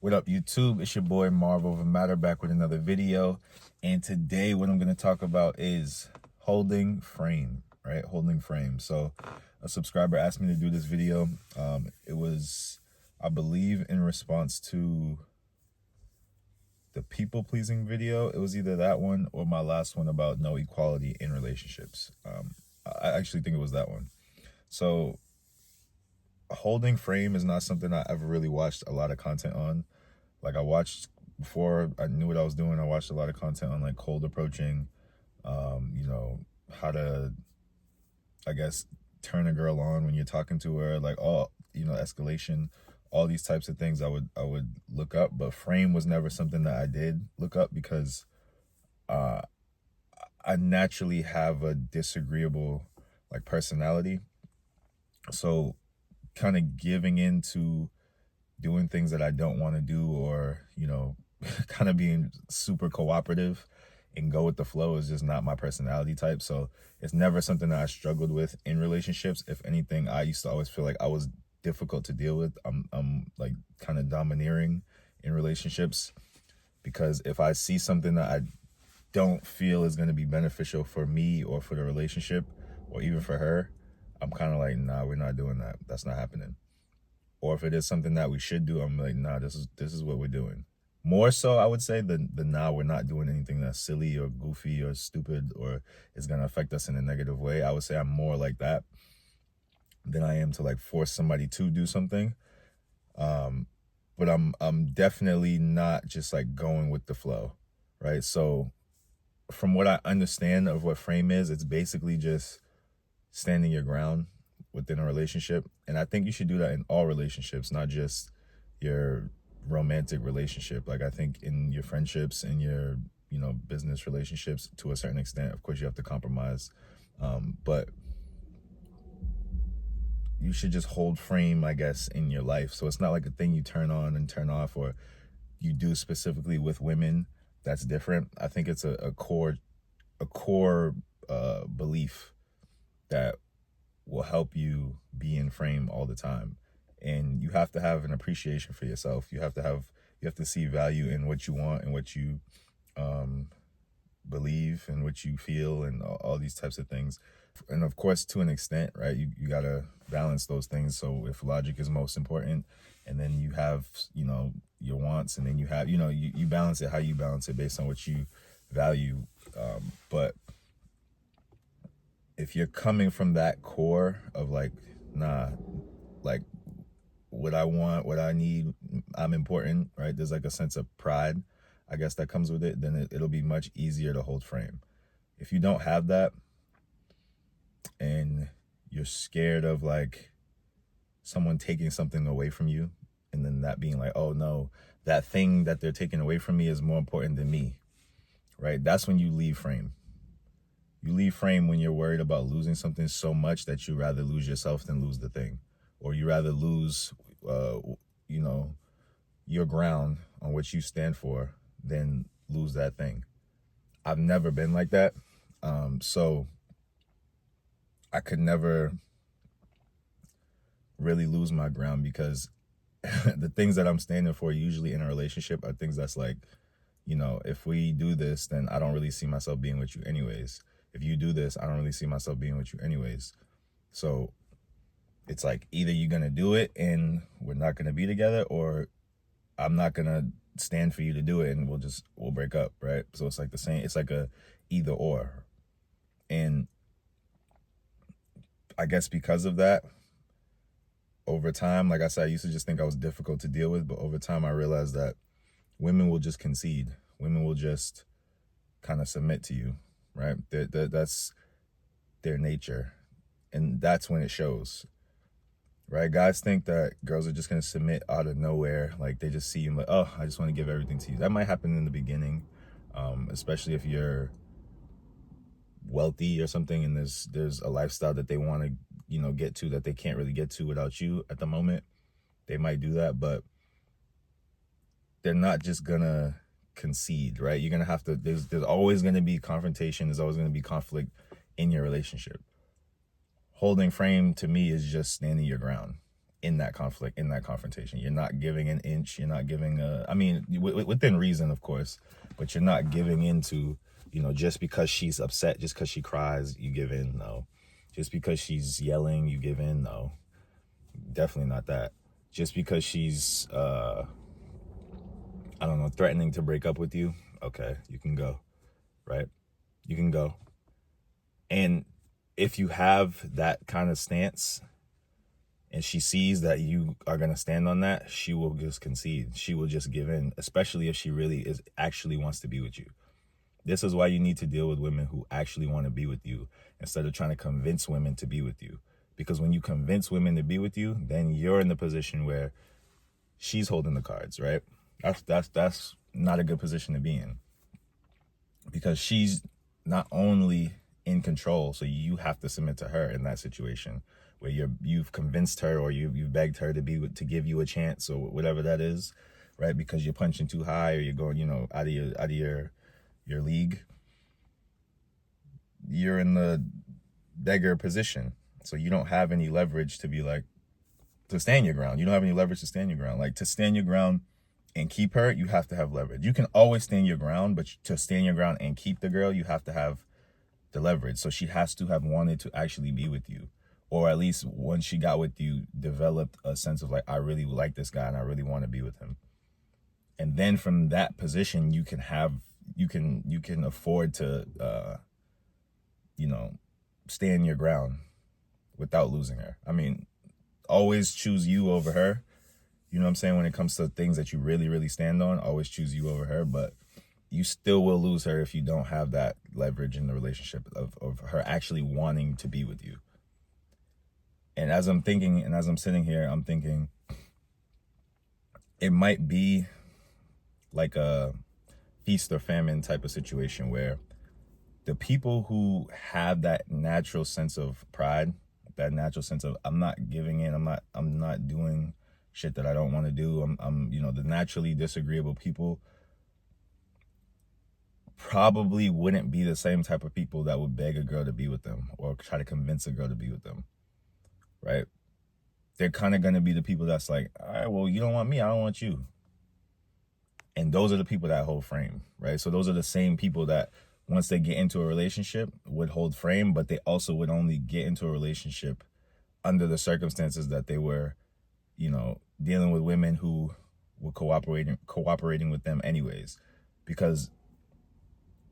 What up, YouTube? It's your boy Marvel of Matter back with another video. And today what I'm going to talk about is holding frame, right? Holding frame. So a subscriber asked me to do this video. It was, I believe, in response to the people-pleasing video. It was either that one or my last one about no equality in relationships. I actually think it was that one. So holding frame is not something I ever really watched a lot of content on. Like, I watched, before I knew what I was doing, I watched a lot of content on like cold approaching, how to, I guess, turn a girl on when you're talking to her, like all, escalation, all these types of things I would look up. But frame was never something that I did look up because I naturally have a disagreeable like personality. So kind of giving into doing things that I don't want to do, or, kind of being super cooperative and go with the flow is just not my personality type. So it's never something that I struggled with in relationships. If anything, I used to always feel like I was difficult to deal with. I'm like kind of domineering in relationships, because if I see something that I don't feel is going to be beneficial for me or for the relationship or even for her, I'm kind of like, nah, we're not doing that. That's not happening. Or if it is something that we should do, I'm like, nah, this is what we're doing. More so, I would say, the nah, we're not doing anything that's silly or goofy or stupid or is going to affect us in a negative way. I would say I'm more like that than I am to like force somebody to do something. But I'm definitely not just like going with the flow, right? So from what I understand of what frame is, it's basically just standing your ground within a relationship. And I think you should do that in all relationships, not just your romantic relationship. Like, I think in your friendships and your, business relationships, to a certain extent, of course, you have to compromise. But you should just hold frame, I guess, in your life. So it's not like a thing you turn on and turn off, or you do specifically with women. That's different. I think it's a core belief that will help you be in frame all the time. And you have to have an appreciation for yourself. You have to see value in what you want and what you believe and what you feel and all these types of things. And of course, to an extent, right, you got to balance those things. So if logic is most important, and then you have, your wants, and then you have, you balance it how you balance it based on what you value. But if you're coming from that core of like, nah, like what I want, what I need, I'm important, right? There's like a sense of pride, I guess, that comes with it, then it'll be much easier to hold frame. If you don't have that and you're scared of like someone taking something away from you, and then that being like, oh no, that thing that they're taking away from me is more important than me, right? That's when you leave frame. You leave frame when you're worried about losing something so much that you rather lose yourself than lose the thing. Or you rather lose, your ground on what you stand for than lose that thing. I've never been like that. So I could never really lose my ground, because the things that I'm standing for usually in a relationship are things that's like, if we do this, then I don't really see myself being with you anyways. If you do this, I don't really see myself being with you anyways. So it's like, either you're going to do it and we're not going to be together, or I'm not going to stand for you to do it and we'll break up, right? So it's like the same, it's like a either or. And I guess because of that, over time, like I said, I used to just think I was difficult to deal with, but over time I realized that women will just concede. Women will just kind of submit to you, right? That's their nature. And that's when it shows, right? Guys think that girls are just going to submit out of nowhere. Like, they just see you and like, oh, I just want to give everything to you. That might happen in the beginning, especially if you're wealthy or something and there's a lifestyle that they want to, get to that they can't really get to without you at the moment. They might do that, but they're not just going to concede, right? You're going to have to, there's always going to be confrontation. There's always going to be conflict in your relationship. Holding frame to me is just standing your ground. in that conflict, in that confrontation. You're not giving an inch. You're not giving I mean, within reason, of course, but you're not giving into, you know, just because she's upset, just because she cries, you give in. No. Just because she's yelling, you give in. No. Definitely not that. Just because she's, I don't know, threatening to break up with you, okay, you can go, right? You can go. And if you have that kind of stance, and she sees that you are going to stand on that, she will just concede. She will just give in, especially if she really is actually wants to be with you. This is why you need to deal with women who actually want to be with you instead of trying to convince women to be with you. Because when you convince women to be with you, then you're in the position where she's holding the cards, right? That's not a good position to be in. Because she's not only in control, so you have to submit to her in that situation where you've convinced her, or you've begged her to give you a chance, or whatever that is, right? Because you're punching too high, or you're going, you know, out of your league. You're in the beggar position, so you don't have any leverage to be like, to stand your ground. You don't have any leverage to stand your ground. Like, to stand your ground and keep her, you have to have leverage. You can always stand your ground, but to stand your ground and keep the girl, you have to have the leverage. So she has to have wanted to actually be with you, or at least when she got with you, developed a sense of like, I really like this guy and I really want to be with him. And then from that position, you can afford to, you know, stand your ground without losing her. I mean, always choose you over her. You know what I'm saying? When it comes to things that you really, really stand on, always choose you over her. But you still will lose her if you don't have that leverage in the relationship of her actually wanting to be with you. And as I'm thinking, and as I'm sitting here, I'm thinking it might be like a feast or famine type of situation where the people who have that natural sense of pride, that natural sense of, I'm not giving in, I'm not doing shit that I don't want to do. I'm, you know, the naturally disagreeable people probably wouldn't be the same type of people that would beg a girl to be with them or try to convince a girl to be with them, right? They're kind of going to be the people that's like, all right, well, you don't want me, I don't want you. And those are the people that hold frame, right? So those are the same people that once they get into a relationship would hold frame, but they also would only get into a relationship under the circumstances that they were, you know, dealing with women who were cooperating with them anyways. Because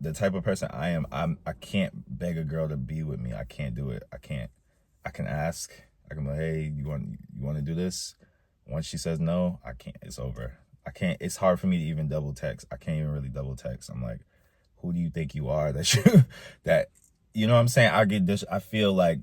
the type of person I am, I can't beg a girl to be with me. I can't do it. I can't. I can ask. I can be like, hey, you want to do this? Once she says no, I can't. It's over. I can't. It's hard for me to even double text. I can't even really double text. I'm like, who do you think you are that you know what I'm saying? I get this. I feel like,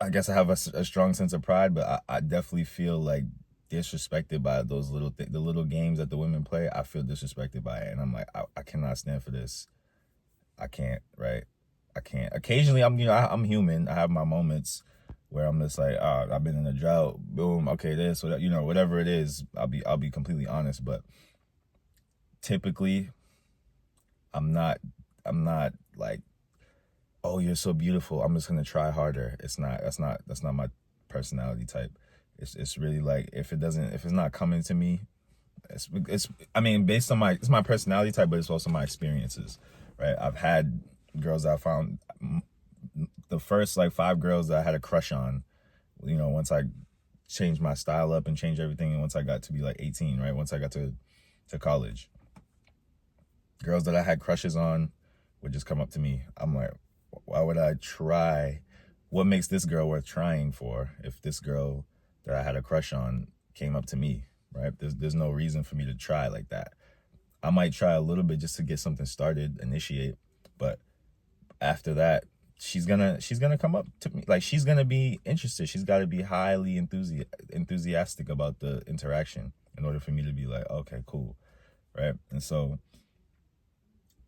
I guess I have a strong sense of pride, but I definitely feel like disrespected by those the little games that the women play. I feel disrespected by it, and I'm like, I cannot stand for this. I can't, right? I can't. Occasionally, I'm human. I have my moments where I'm just like, I've been in a drought. Boom. Okay, this, whatever, whatever it is. I'll be completely honest, but typically, I'm not like, oh, you're so beautiful, I'm just gonna try harder. It's not. That's not my personality type. It's really like, if it's not coming to me, it's I mean, based on it's my personality type, but it's also my experiences, right? I've had girls that I found, the first like 5 girls that I had a crush on, once I changed my style up and changed everything, and once I got to be like 18, right? Once I got to college, girls that I had crushes on would just come up to me. I'm like, why would I try? What makes this girl worth trying for if this girl that I had a crush on came up to me, right? There's no reason for me to try like that. I might try a little bit just to get something started, initiate, but after that, she's gonna come up to me. Like, she's gonna be interested. She's got to be highly enthusiastic about the interaction in order for me to be like, okay, cool, right? And so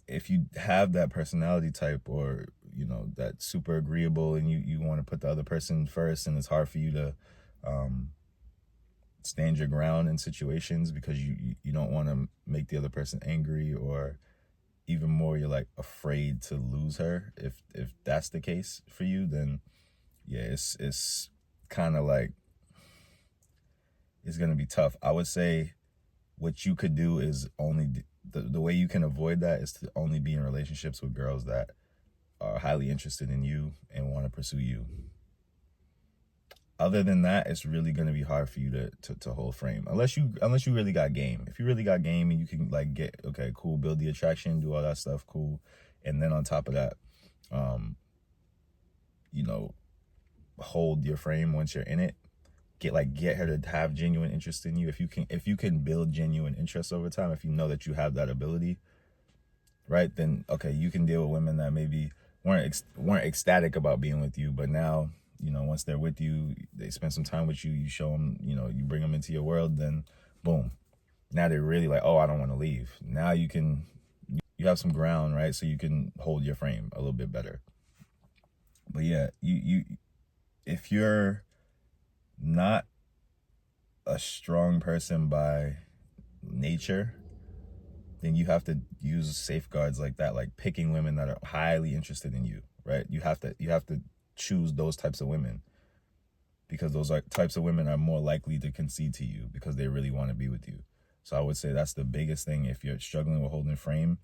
if you have that personality type, or that super agreeable, and you want to put the other person first, and it's hard for you to stand your ground in situations because you don't want to make the other person angry, or even more, you're like afraid to lose her. If that's the case for you, then yeah, it's kind of like, it's going to be tough. I would say what you could do is only, the way you can avoid that is to only be in relationships with girls that are highly interested in you and want to pursue you. Other than that, it's really going to be hard for you to hold frame, unless you really got game. If you really got game and you can like get, okay, cool, build the attraction, do all that stuff, cool. And then on top of that, you know, hold your frame once you're in it. Get her to have genuine interest in you. If you can build genuine interest over time, if you know that you have that ability, right, then okay, you can deal with women that maybe weren't ecstatic about being with you, but now, you know, once they're with you, they spend some time with you, you show them, you know, you bring them into your world, then boom, now they're really like, oh, I don't want to leave. Now you have some ground, right? So you can hold your frame a little bit better. But yeah, if you're not a strong person by nature, then you have to use safeguards like that, like picking women that are highly interested in you, right? You have to choose those types of women, because those types of women are more likely to concede to you because they really want to be with you. So I would say that's the biggest thing. If you're struggling with holding frame,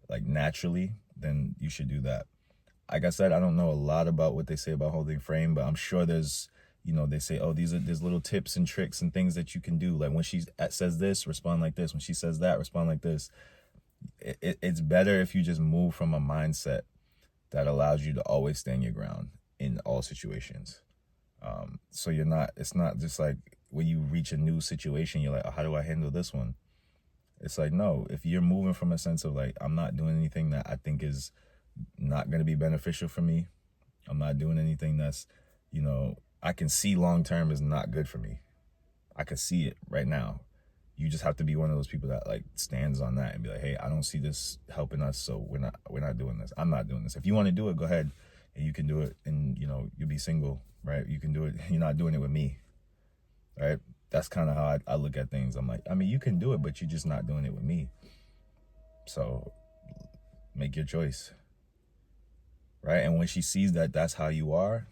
like naturally, then you should do that. Like I said, I don't know a lot about what they say about holding frame, but I'm sure there's, you know, they say, oh, there's little tips and tricks and things that you can do. Like when she says this, respond like this. When she says that, respond like this. It's better if you just move from a mindset that allows you to always stand your ground in all situations. So it's not just like when you reach a new situation, you're like, oh, how do I handle this one? It's like, no, if you're moving from a sense of like, I'm not doing anything that I think is not going to be beneficial for me. I'm not doing anything that's, you know, I can see long-term is not good for me. I can see it right now. You just have to be one of those people that like stands on that and be like, hey, I don't see this helping us, so we're not doing this. I'm not doing this. If you want to do it, go ahead and you can do it, and you know, you'll be single, right? You can do it. You're not doing it with me, right? That's kind of how I look at things. I'm like, I mean, you can do it, but you're just not doing it with me. So make your choice, right? And when she sees that that's how you are,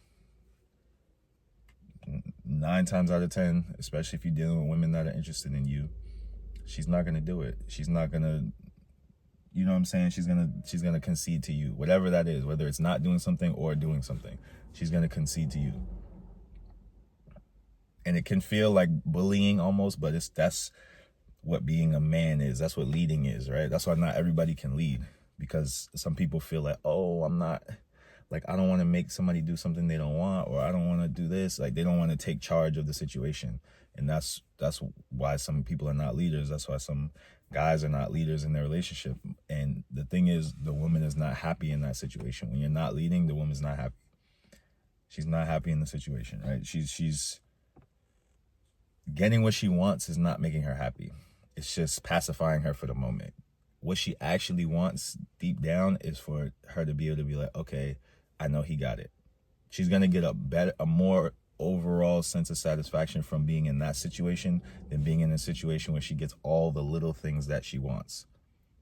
9 times out of 10, especially if you're dealing with women that are interested in you, she's not going to do it. She's not going to, you know what I'm saying? She's going to concede to you, whatever that is, whether it's not doing something or doing something, she's going to concede to you. And it can feel like bullying almost, but that's what being a man is. That's what leading is, right? That's why not everybody can lead, because some people feel like, oh, I'm not, like, I don't want to make somebody do something they don't want, or I don't want to do this. Like, they don't want to take charge of the situation. And that's why some people are not leaders. That's why some guys are not leaders in their relationship. And the thing is, the woman is not happy in that situation. When you're not leading, the woman's not happy. She's not happy in the situation, right? She's getting what she wants is not making her happy. It's just pacifying her for the moment. What she actually wants deep down is for her to be able to be like, okay, I know he got it. She's going to get a more overall sense of satisfaction from being in that situation than being in a situation where she gets all the little things that she wants.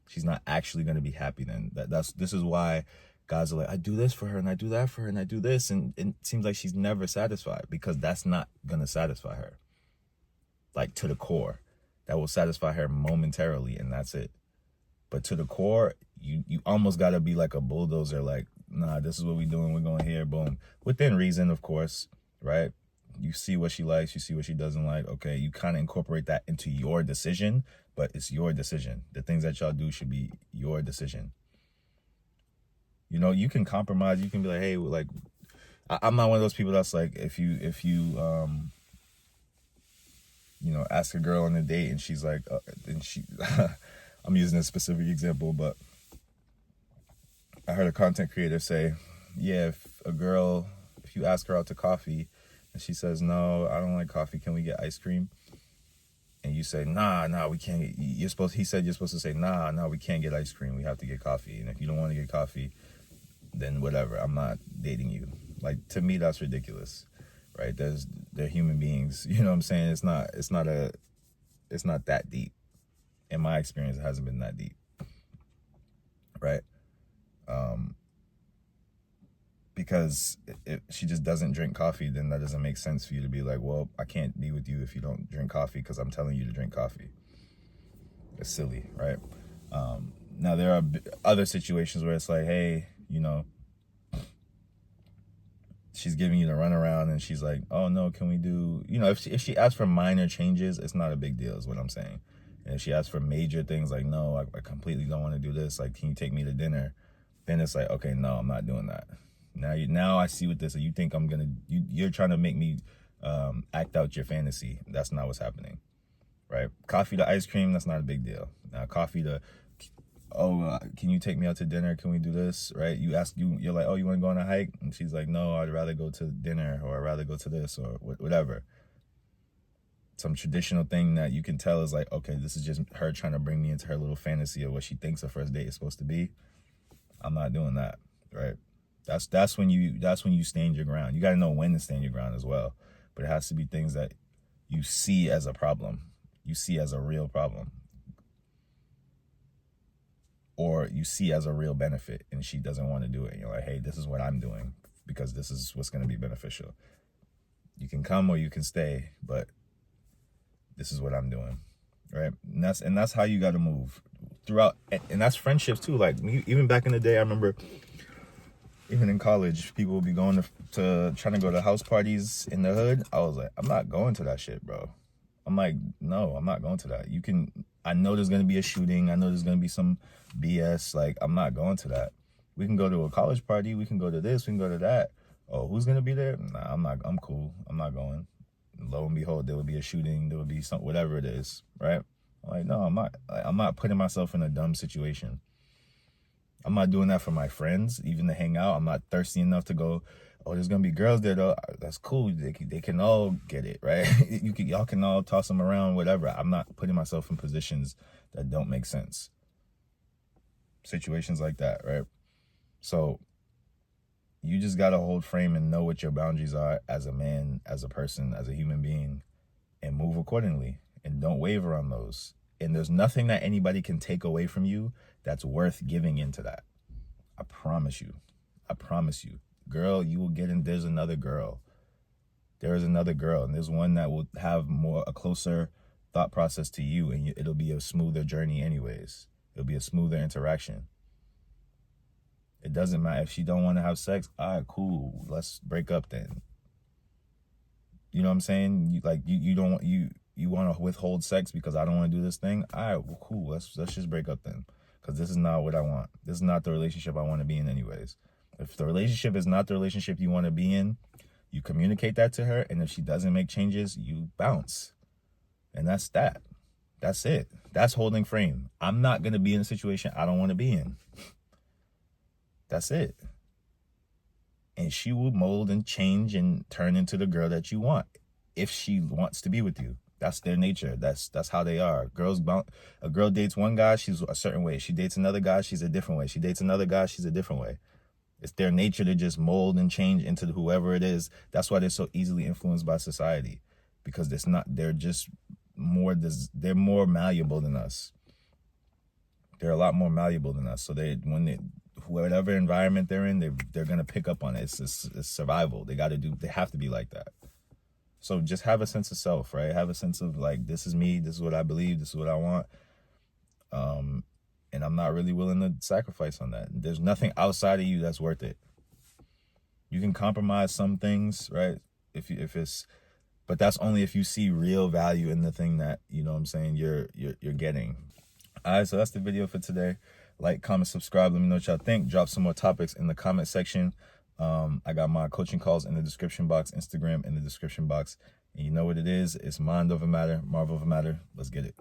She's not actually going to be happy then. This is why guys are like, I do this for her and I do that for her and I do this. And it seems like she's never satisfied, because that's not going to satisfy her. Like to the core. That will satisfy her momentarily, and that's it. But to the core, you almost got to be like a bulldozer, like, nah, this is what we're doing. We're going here, boom. Within reason, of course, right? You see what she likes. You see what she doesn't like. Okay, you kind of incorporate that into your decision, but it's your decision. The things that y'all do should be your decision. You know, you can compromise. You can be like, hey, like, I'm not one of those people that's like, if you you know, ask a girl on a date and she's like, and she, I'm using a specific example, but I heard a content creator say, yeah, if you ask her out to coffee and she says, no, I don't like coffee, can we get ice cream? And you say, nah, we can't. He said you're supposed to say, nah, we can't get ice cream. We have to get coffee. And if you don't want to get coffee, then whatever, I'm not dating you. Like, to me, that's ridiculous, right? They're human beings. You know what I'm saying? It's not that deep. In my experience, it hasn't been that deep, right? because if she just doesn't drink coffee, then that doesn't make sense for you to be like, well, I can't be with you if you don't drink coffee because I'm telling you to drink coffee. It's silly, right? Now, there are other situations where it's like, hey, you know, she's giving you the runaround and she's like, oh, no, can we do, you know, if she asks for minor changes, it's not a big deal is what I'm saying. And if she asks for major things like, no, I completely don't want to do this, like, can you take me to dinner? Then it's like, okay, no, I'm not doing that. Now I see what this is. You think I'm going to, you're trying to make me act out your fantasy. That's not what's happening, right? Coffee to ice cream, that's not a big deal. Now, coffee to, oh, can you take me out to dinner? Can we do this, right? You're like, oh, you want to go on a hike? And she's like, no, I'd rather go to dinner, or I'd rather go to this, or whatever. Some traditional thing that you can tell is like, okay, this is just her trying to bring me into her little fantasy of what she thinks a first date is supposed to be. I'm not doing that, right? That's when you stand your ground. You got to know when to stand your ground as well. But it has to be things that you see as a problem. You see as a real problem. Or you see as a real benefit and she doesn't want to do it. And you're like, hey, this is what I'm doing because this is what's going to be beneficial. You can come or you can stay, but this is what I'm doing, right? And that's how you got to move throughout. And that's friendships too. Like, even back in the day, I remember even in college, people would be going to trying to go to house parties in the hood. I was like, I'm not going to that shit, bro. I'm like, no, I'm not going to that. I know there's going to be a shooting. I know there's going to be some BS. Like, I'm not going to that. We can go to a college party. We can go to this. We can go to that. Oh, who's going to be there? Nah, I'm not. I'm cool. I'm not going. Lo and behold, there would be a shooting. There would be some, whatever it is, right? I'm like, no, I'm not. I'm not putting myself in a dumb situation. I'm not doing that for my friends, even to hang out. I'm not thirsty enough to go, oh, there's going to be girls there, though. That's cool. They can all get it, right? Y'all can all toss them around, whatever. I'm not putting myself in positions that don't make sense. Situations like that, right? So you just got to hold frame and know what your boundaries are as a man, as a person, as a human being, and move accordingly. And don't waver on those. And there's nothing that anybody can take away from you that's worth giving into that. I promise you. I promise you. Girl, you will get in. There's another girl. There is another girl. And there's one that will have a closer thought process to you. And it'll be a smoother journey anyways. It'll be a smoother interaction. It doesn't matter if she don't want to have sex. All right, cool. Let's break up then. You know what I'm saying? You want to withhold sex because I don't want to do this thing? All right, well, cool. Let's just break up then. Because this is not what I want. This is not the relationship I want to be in anyways. If the relationship is not the relationship you want to be in, you communicate that to her. And if she doesn't make changes, you bounce. And that's that. That's it. That's holding frame. I'm not going to be in a situation I don't want to be in. That's it. And she will mold and change and turn into the girl that you want if she wants to be with you. That's their nature. That's how they are. A girl dates one guy, she's a certain way. She dates another guy, she's a different way. She dates another guy, she's a different way. It's their nature to just mold and change into whoever it is. That's why they're so easily influenced by society, because they're more malleable than us. They're a lot more malleable than us. So whatever environment they're in, they're gonna pick up on it. It's survival. They have to be like that. So just have a sense of self, right? Have a sense of like, this is me, this is what I believe, this is what I want. And I'm not really willing to sacrifice on that. There's nothing outside of you that's worth it. You can compromise some things, right? But that's only if you see real value in the thing that, you know what I'm saying, you're getting. All right, so that's the video for today. Like, comment, subscribe. Let me know what y'all think. Drop some more topics in the comment section. I got my coaching calls in the description box, Instagram in the description box. And you know what it is. It's mind over matter, Marvel over matter. Let's get it.